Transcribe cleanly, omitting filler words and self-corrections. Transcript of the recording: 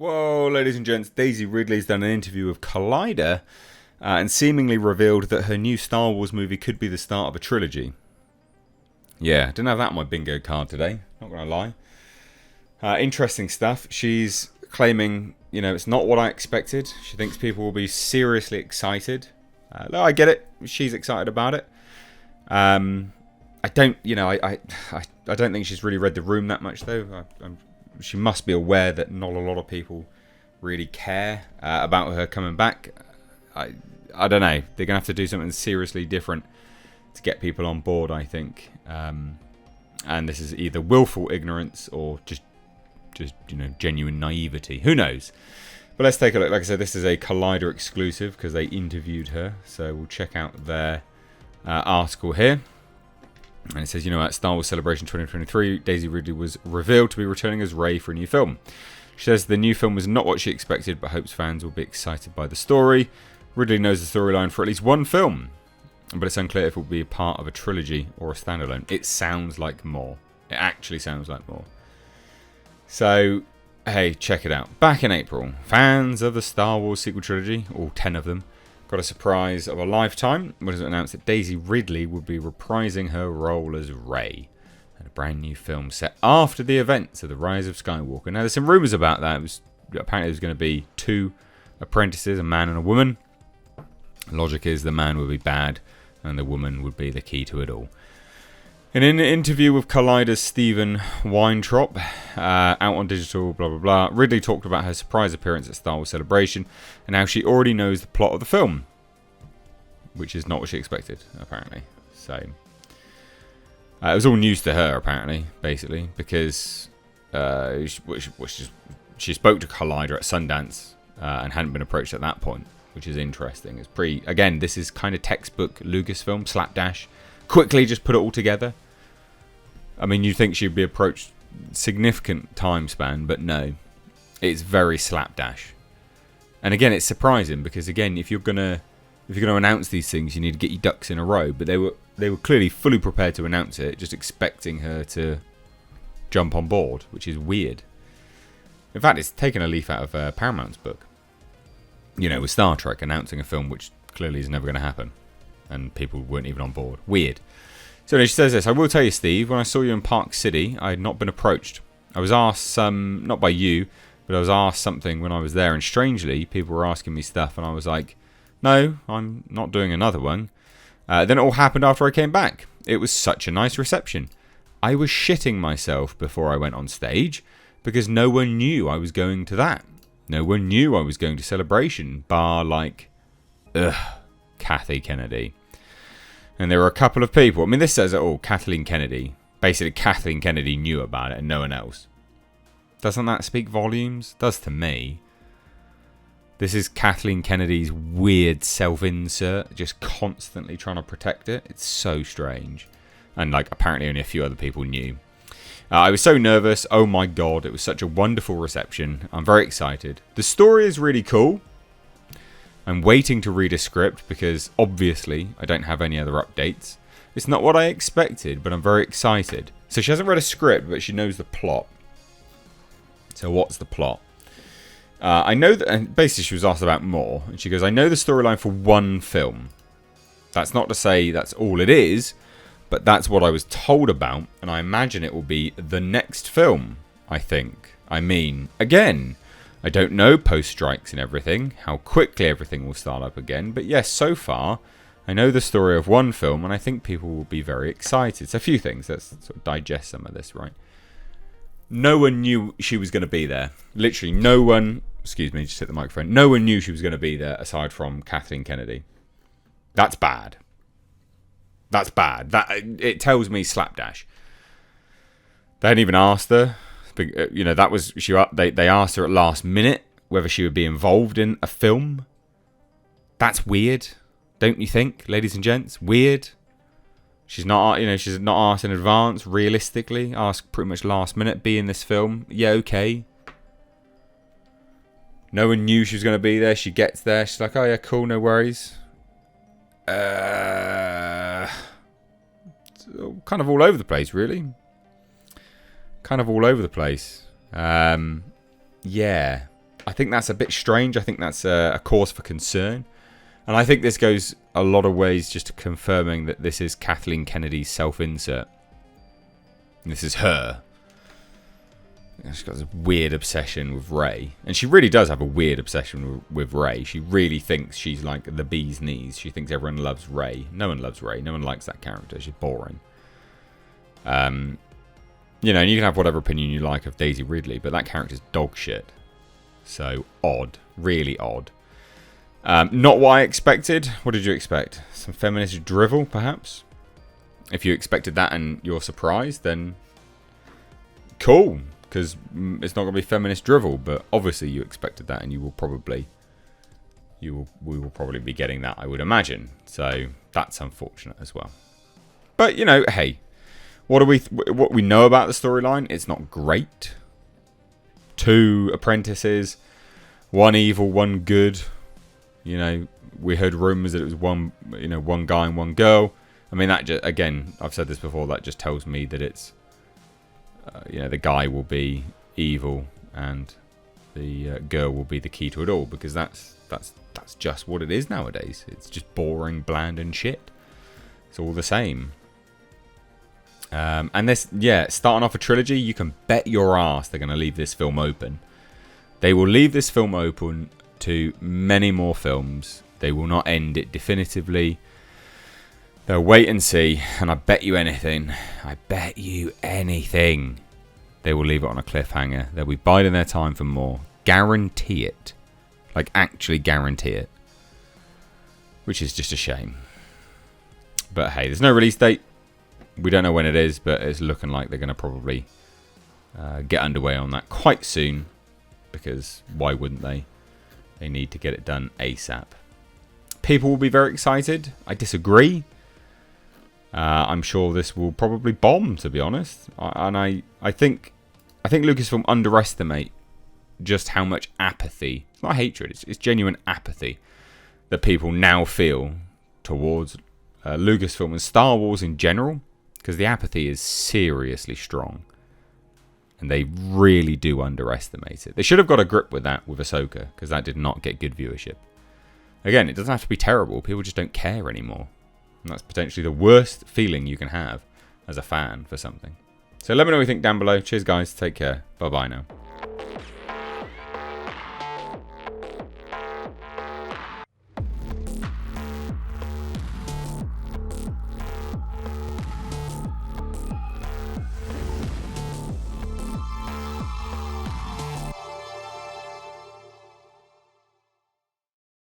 Whoa, ladies and gents, Daisy Ridley's done an interview with Collider and seemingly revealed that her new Star Wars movie could be the start of a trilogy. Yeah, didn't have that on my bingo card today, not going to lie. Interesting stuff. She's claiming, it's not what I expected. She thinks people will be seriously excited. I get it. She's excited about it. I don't, I don't think she's really read the room that much, though. She must be aware that not a lot of people really care about her coming back. I don't know. They're going to have to do something seriously different to get people on board, I think. And this is either willful ignorance or just genuine naivety. Who knows? But let's take a look. Like I said, this is a Collider exclusive because they interviewed her. So we'll check out their article here. And it says, at Star Wars Celebration 2023, Daisy Ridley was revealed to be returning as Rey for a new film. She says the new film was not what she expected, but hopes fans will be excited by the story. Ridley knows the storyline for at least one film, but it's unclear if it will be a part of a trilogy or a standalone. It sounds like more. It actually sounds like more. So, hey, check it out. Back in April, fans of the Star Wars sequel trilogy, all 10 of them, got a surprise of a lifetime when it was announced that Daisy Ridley would be reprising her role as Rey in a brand new film set after the events of The Rise of Skywalker. Now, there's some rumours about that. Apparently, it was going to be two apprentices, a man and a woman. Logic is the man would be bad and the woman would be the key to it all. In an interview with Collider's Stephen Weintraub, out on digital, blah, blah, blah, Ridley talked about her surprise appearance at Star Wars Celebration and how she already knows the plot of the film, which is not what she expected, apparently. So, it was all news to her, apparently, basically, because she spoke to Collider at Sundance and hadn't been approached at that point, which is interesting. It's again, this is kind of textbook Lucasfilm, slapdash. Quickly just put it all together. I mean, you'd think she'd be approached significant time span, but no. It's very slapdash. And again, it's surprising because again, if you're gonna announce these things, you need to get your ducks in a row. But they were clearly fully prepared to announce it, just expecting her to jump on board, which is weird. In fact, it's taken a leaf out of Paramount's book. With Star Trek announcing a film which clearly is never going to happen. And people weren't even on board. Weird. So she says this, I will tell you, Steve, when I saw you in Park City, I had not been approached. I was asked not by you, but I was asked something when I was there, and strangely, people were asking me stuff, and I was like, no, I'm not doing another one. Then it all happened after I came back. It was such a nice reception. I was shitting myself before I went on stage, because no one knew I was going to that. No one knew I was going to Celebration, bar Kathy Kennedy. And there were a couple of people. I mean, this says it all. Kathleen Kennedy. Basically, Kathleen Kennedy knew about it and no one else. Doesn't that speak volumes? Does to me. This is Kathleen Kennedy's weird self-insert, just constantly trying to protect it. It's so strange. And, apparently only a few other people knew. I was so nervous. Oh my god, it was such a wonderful reception. I'm very excited. The story is really cool. I'm waiting to read a script because, obviously, I don't have any other updates. It's not what I expected, but I'm very excited. So she hasn't read a script, but she knows the plot. So what's the plot? I know that, and basically she was asked about more, and she goes, I know the storyline for one film. That's not to say that's all it is, but that's what I was told about, and I imagine it will be the next film, I think. I mean, again, I don't know post-strikes and everything, how quickly everything will start up again. But yes, so far, I know the story of one film, and I think people will be very excited. So a few things. Let's sort of digest some of this, right? No one knew she was going to be there. Literally, no one... Excuse me, just hit the microphone. No one knew she was going to be there, aside from Kathleen Kennedy. That's bad. That's bad. It tells me slapdash. They hadn't even asked her. That was they asked her at last minute whether she would be involved in a film. That's weird, don't you think, ladies and gents? Weird. She's not asked in advance. Realistically, asked pretty much last minute. Be in this film? Yeah, okay. No one knew she was going to be there. She gets there. She's like, oh yeah, cool, no worries. Kind of all over the place, really. Kind of all over the place. Yeah. I think that's a bit strange. I think that's a cause for concern. And I think this goes a lot of ways just to confirming that this is Kathleen Kennedy's self-insert. This is her. She's got this weird obsession with REY. And she really does have a weird obsession with REY. She really thinks she's like the bee's knees. She thinks everyone loves REY. No one loves REY. No one likes that character. She's boring. You know, and you can have whatever opinion you like of Daisy Ridley, but that character's dog shit. So, odd. Really odd. Not what I expected. What did you expect? Some feminist drivel, perhaps? If you expected that and you're surprised, then cool. Because it's not going to be feminist drivel, but obviously you expected that, and we will probably be getting that, I would imagine. So that's unfortunate as well. But you know, hey, what we know about the storyline? It's not great. 2 apprentices, 1 evil, 1 good. You know, we heard rumors that it was one guy and 1 girl. I mean, that just, again, I've said this before. That just tells me that it's. The guy will be evil and the girl will be the key to it all, because that's just what it is nowadays. It's just boring, bland and shit. It's all the same. And this, starting off a trilogy, you can bet your ass they're going to leave this film open. They will leave this film open to many more films. They will not end it definitively. They'll wait and see, and I bet you anything, they will leave it on a cliffhanger. They'll be biding their time for more. Guarantee it. Like, actually guarantee it. Which is just a shame. But hey, there's no release date. We don't know when it is, but it's looking like they're going to probably get underway on that quite soon. Because why wouldn't they? They need to get it done ASAP. People will be very excited. I disagree. I'm sure this will probably bomb, to be honest. I think Lucasfilm underestimate just how much apathy, it's not hatred, it's genuine apathy that people now feel towards Lucasfilm and Star Wars in general, because the apathy is seriously strong. And they really do underestimate it. They should have got a grip with that with Ahsoka, because that did not get good viewership. Again, it doesn't have to be terrible. People just don't care anymore. And that's potentially the worst feeling you can have as a fan for something. So let me know what you think down below. Cheers, guys. Take care. Bye-bye now.